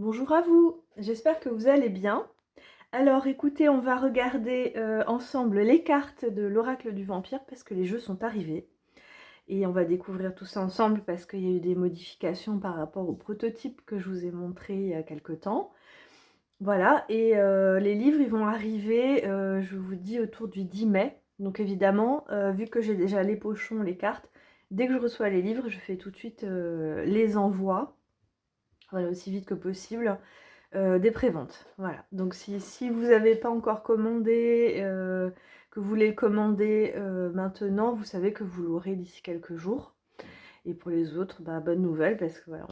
Bonjour à vous, j'espère que vous allez bien. Alors écoutez, on va regarder ensemble les cartes de l'oracle du vampire parce que les jeux sont arrivés. Et on va découvrir tout ça ensemble parce qu'il y a eu des modifications par rapport au prototype que je vous ai montré il y a quelque temps. Voilà, et les livres ils vont arriver, je vous dis, autour du 10 mai. Donc évidemment, vu que j'ai déjà les pochons, les cartes, dès que je reçois les livres, je fais tout de suite les envois, voilà, aussi vite que possible. Des préventes, voilà. Donc si vous n'avez pas encore commandé, que vous voulez le commander maintenant, vous savez que vous l'aurez d'ici quelques jours. Et pour les autres, bah, bonne nouvelle, parce que voilà,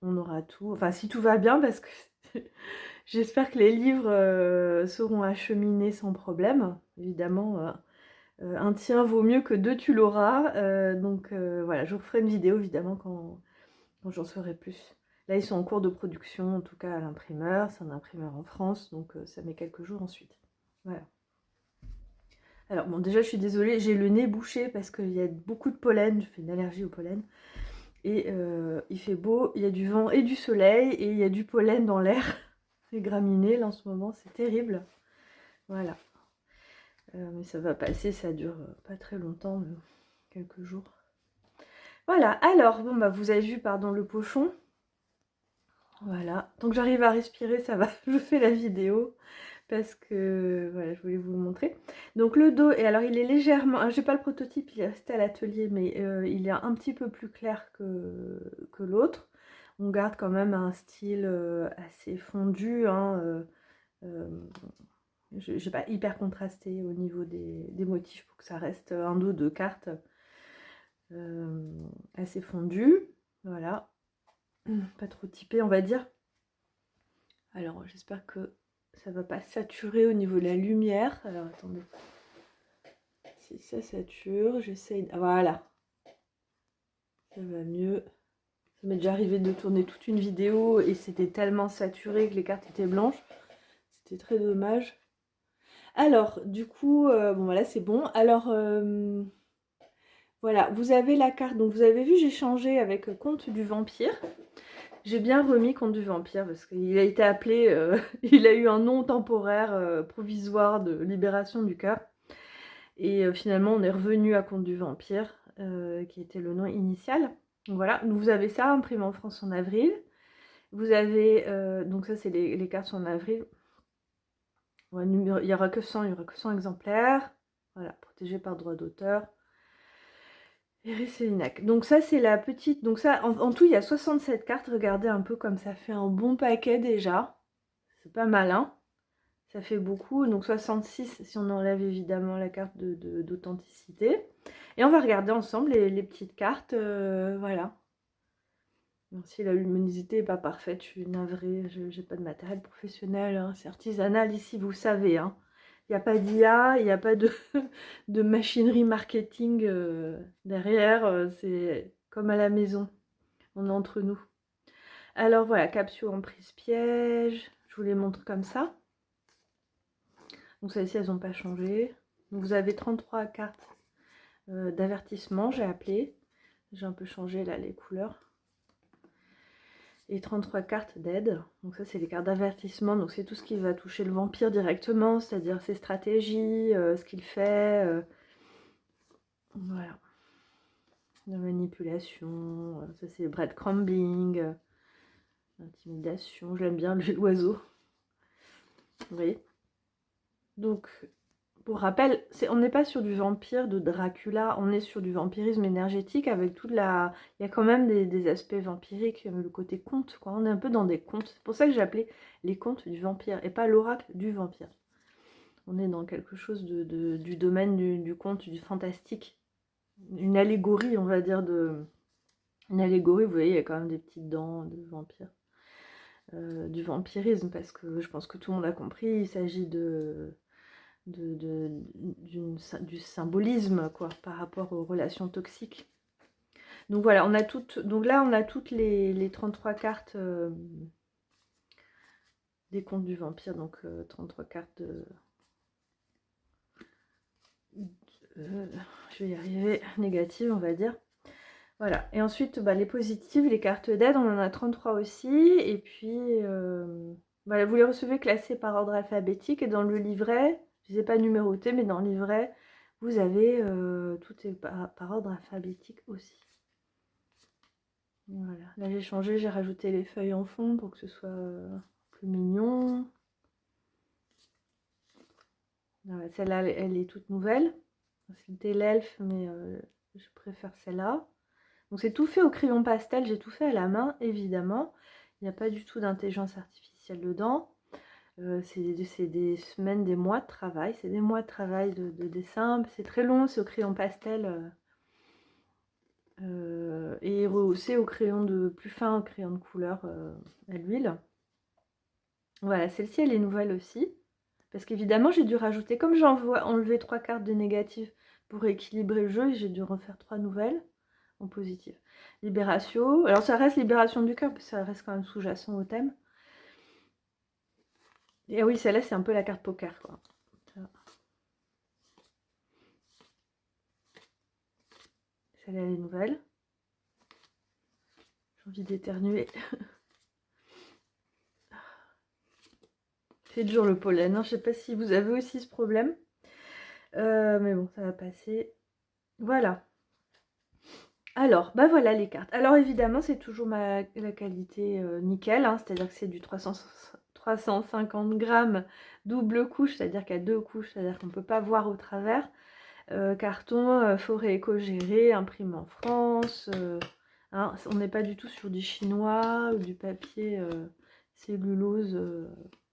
on aura tout. Enfin, si tout va bien, parce que j'espère que les livres seront acheminés sans problème. Évidemment, un tien vaut mieux que deux tu l'auras. Donc voilà, je vous ferai une vidéo évidemment quand j'en saurai plus. Là, ils sont en cours de production, en tout cas à l'imprimeur. C'est un imprimeur en France, donc ça met quelques jours ensuite. Voilà. Alors bon, déjà, je suis désolée, j'ai le nez bouché parce qu'il y a beaucoup de pollen. Je fais une allergie au pollen. Et il fait beau, il y a du vent et du soleil, et il y a du pollen dans l'air. C'est graminé, là, en ce moment, c'est terrible. Voilà. Mais ça va passer, ça dure pas très longtemps, quelques jours. Voilà, alors, bon, bah, vous avez vu, pardon, le pochon. Voilà, donc j'arrive à respirer, ça va, je fais la vidéo parce que voilà, je voulais vous le montrer. Donc le dos, et alors il est légèrement, j'ai pas le prototype, il est resté à l'atelier, mais il est un petit peu plus clair que l'autre. On garde quand même un style assez fondu, hein, j'ai pas hyper contrasté au niveau des motifs pour que ça reste un dos de cartes assez fondu, voilà, pas trop typé on va dire. Alors, j'espère que ça va pas saturer au niveau de la lumière. Alors, attendez. Si ça sature, j'essaye... Ah, voilà. Ça va mieux. Ça m'est déjà arrivé de tourner toute une vidéo et c'était tellement saturé que les cartes étaient blanches. C'était très dommage. Alors, du coup, bon, voilà, c'est bon. Alors, voilà, vous avez la carte. Donc, vous avez vu, j'ai changé avec Conte du Vampire. J'ai bien remis Conte du Vampire parce qu'il a été appelé, il a eu un nom temporaire provisoire de libération du cœur. Et finalement, on est revenu à Conte du Vampire, qui était le nom initial. Donc voilà, vous avez ça imprimé en France en avril. Vous avez, donc ça c'est les cartes en avril. Ouais, il n'y aura que 100, il y aura que 100 exemplaires. Voilà, protégés par droit d'auteur. Iris et Linac. Donc ça c'est la petite, donc ça en tout il y a 67 cartes, regardez un peu comme ça fait un bon paquet déjà. C'est pas malin. Ça fait beaucoup, donc 66 si on enlève évidemment la carte d'authenticité. Et on va regarder ensemble les petites cartes, voilà. Bon, si la luminosité n'est pas parfaite, je suis navrée, j'ai pas de matériel professionnel, hein, c'est artisanal ici, vous savez. Hein. Il n'y a pas d'IA, il n'y a pas de, de machinerie marketing derrière, c'est comme à la maison, on est entre nous. Alors voilà, capsule en prise piège, je vous les montre comme ça. Donc celles-ci, elles n'ont pas changé. Donc, vous avez 33 cartes d'avertissement, j'ai appelé. J'ai un peu changé là les couleurs. Et 33 cartes d'aide. Donc ça, c'est les cartes d'avertissement. Donc c'est tout ce qui va toucher le vampire directement, c'est-à-dire ses stratégies, ce qu'il fait. Voilà. La manipulation. Ça, c'est breadcrumbing. Intimidation. Je l'aime bien, l'oiseau. Vous voyez. Donc, pour rappel, on n'est pas sur du vampire de Dracula, on est sur du vampirisme énergétique avec toute la... Il y a quand même des aspects vampiriques, le côté conte, quoi. On est un peu dans des contes. C'est pour ça que j'ai appelé les contes du vampire et pas l'oracle du vampire. On est dans quelque chose du domaine du conte, du fantastique. Une allégorie, on va dire, Une allégorie, vous voyez, il y a quand même des petites dents de vampire. Du vampirisme, parce que je pense que tout le monde a compris, il s'agit du symbolisme quoi, par rapport aux relations toxiques. Donc voilà, on a toutes, donc là on a toutes les 33 cartes des contes du vampire, donc 33 cartes je vais y arriver, négatives on va dire. Voilà. Et ensuite, bah, les positives, les cartes d'aide, on en a 33 aussi. Et puis, voilà, vous les recevez classés par ordre alphabétique. Et dans le livret, je ne les ai pas numérotés, mais dans le livret, vous avez tout est par ordre alphabétique aussi. Voilà. Là, j'ai changé, j'ai rajouté les feuilles en fond pour que ce soit plus mignon. Voilà, celle-là, elle est toute nouvelle. C'était l'elfe, mais je préfère celle-là. Donc c'est tout fait au crayon pastel, j'ai tout fait à la main, évidemment. Il n'y a pas du tout d'intelligence artificielle dedans. C'est des semaines, des mois de travail. C'est des mois de travail de dessin. C'est très long, c'est au crayon pastel. Et rehaussé au crayon plus fin, au crayon de couleur à l'huile. Voilà, celle-ci, elle est nouvelle aussi. Parce qu'évidemment, j'ai dû rajouter, comme j'ai enlevé 3 cartes de négatives pour équilibrer le jeu, j'ai dû refaire 3 nouvelles en positif. Libération. Alors ça reste libération du cœur, parce que ça reste quand même sous-jacent au thème. Et oui, celle-là, c'est un peu la carte poker, quoi. Celle-là, elle est nouvelle. J'ai envie d'éternuer. C'est dur le pollen, hein. Je sais pas si vous avez aussi ce problème. Mais bon, ça va passer. Voilà. Alors, bah voilà les cartes. Alors évidemment, c'est toujours la qualité nickel, hein, c'est-à-dire que c'est du 350 grammes double couche, c'est-à-dire qu'il y a 2 couches, c'est-à-dire qu'on ne peut pas voir au travers. Carton, forêt éco-gérée, imprimé en France. Hein, on n'est pas du tout sur du chinois ou du papier cellulose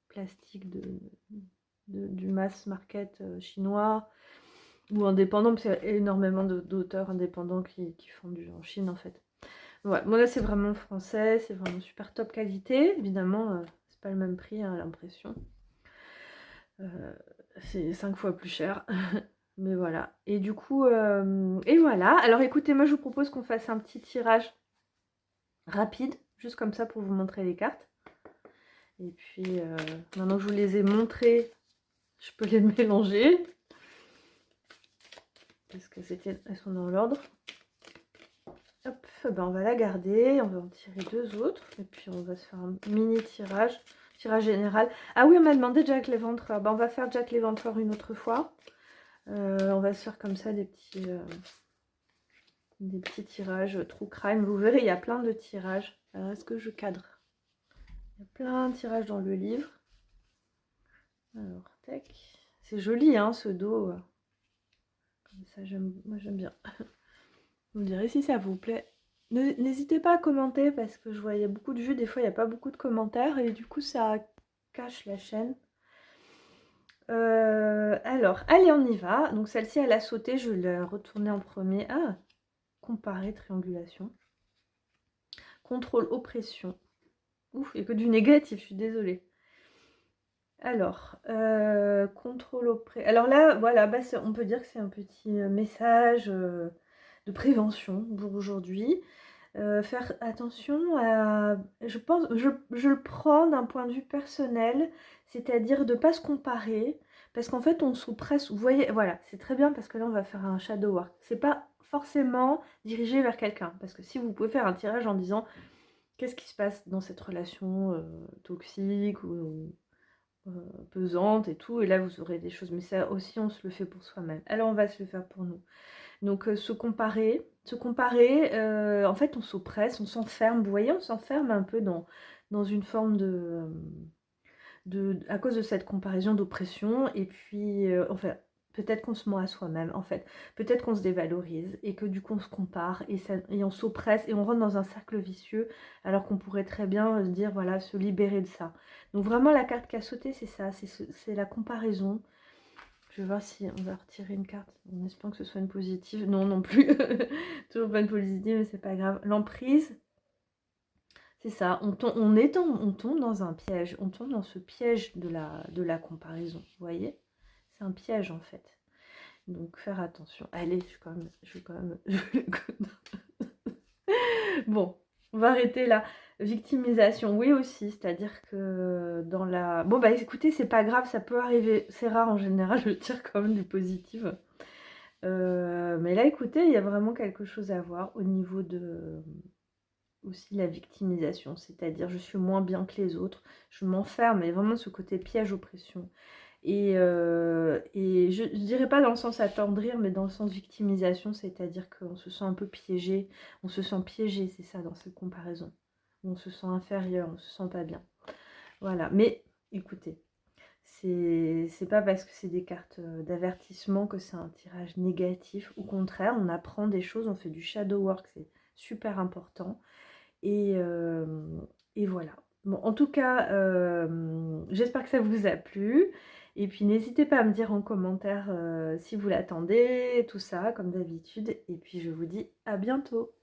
plastique du mass market chinois. Ou indépendant, parce qu'il y a énormément d'auteurs indépendants qui font en Chine en fait. Ouais, bon là c'est vraiment français, c'est vraiment super top qualité. Évidemment, c'est pas le même prix hein, à l'impression. C'est 5 fois plus cher. Mais voilà. Et du coup, et voilà. Alors écoutez, moi je vous propose qu'on fasse un petit tirage rapide, juste comme ça pour vous montrer les cartes. Et puis, maintenant que je vous les ai montrées, je peux les mélanger. Parce que elles sont dans l'ordre. Hop, ben on va la garder, on va en tirer 2 autres, et puis on va se faire un mini tirage général. Ah oui, on m'a demandé Jack l'Éventreur. Ben on va faire Jack l'Éventreur une autre fois. On va se faire comme ça des petits tirages true crime. Vous verrez, il y a plein de tirages. Alors, est-ce que je cadre? Il y a plein de tirages dans le livre. Alors, tac. C'est joli, hein, ce dos. Comme ça, moi j'aime bien. Vous me direz si ça vous plaît. N'hésitez pas à commenter parce que je voyais beaucoup de vues, des fois il n'y a pas beaucoup de commentaires et du coup ça cache la chaîne. Alors, allez on y va. Donc celle-ci elle a sauté, je l'ai retournée en premier. Ah, comparer, triangulation. Contrôle, oppression. Ouf, il n'y a que du négatif, je suis désolée. Alors, contrôle, oppression. Alors là, voilà, bah, on peut dire que c'est un petit message de prévention pour aujourd'hui. Faire attention à... Je pense, je le prends d'un point de vue personnel, c'est-à-dire de ne pas se comparer, parce qu'en fait on s'oppresse, vous voyez, voilà, c'est très bien parce que là on va faire un shadow work. C'est pas forcément dirigé vers quelqu'un, parce que si vous pouvez faire un tirage en disant qu'est-ce qui se passe dans cette relation toxique ou pesante et tout, et là vous aurez des choses, mais ça aussi on se le fait pour soi-même. Alors on va se le faire pour nous. Donc se comparer, en fait on s'oppresse, on s'enferme, vous voyez, on s'enferme un peu dans une forme à cause de cette comparaison d'oppression, et puis enfin, peut-être qu'on se ment à soi-même, en fait, peut-être qu'on se dévalorise, et que du coup on se compare, et on s'oppresse, et on rentre dans un cercle vicieux, alors qu'on pourrait très bien se dire, voilà, se libérer de ça. Donc vraiment la carte qui a sauté, c'est ça, c'est la comparaison. Je vais voir si on va retirer une carte en espérant que ce soit une positive. Non, non plus. Toujours pas une positive, mais c'est pas grave. L'emprise, c'est ça. On tombe dans un piège. On tombe dans ce piège de la comparaison. Vous voyez? C'est un piège en fait. Donc faire attention. Allez, je vais quand même. Bon, on va arrêter là. Victimisation, oui aussi, c'est-à-dire que dans la... Bon bah écoutez, c'est pas grave, ça peut arriver, c'est rare en général, je tire quand même du positif. Mais là, écoutez, il y a vraiment quelque chose à voir au niveau de aussi la victimisation. C'est-à-dire, je suis moins bien que les autres, je m'enferme, mais vraiment ce côté piège-oppression. Et je dirais pas dans le sens attendrir, mais dans le sens victimisation, c'est-à-dire qu'on se sent un peu piégé, on se sent piégé, c'est ça, dans cette comparaison. On se sent inférieur, on se sent pas bien. Voilà, mais écoutez, c'est pas parce que c'est des cartes d'avertissement que c'est un tirage négatif. Au contraire, on apprend des choses, on fait du shadow work, c'est super important. Et, euh, et voilà. Bon, en tout cas, j'espère que ça vous a plu. Et puis n'hésitez pas à me dire en commentaire si vous l'attendez, tout ça, comme d'habitude. Et puis je vous dis à bientôt.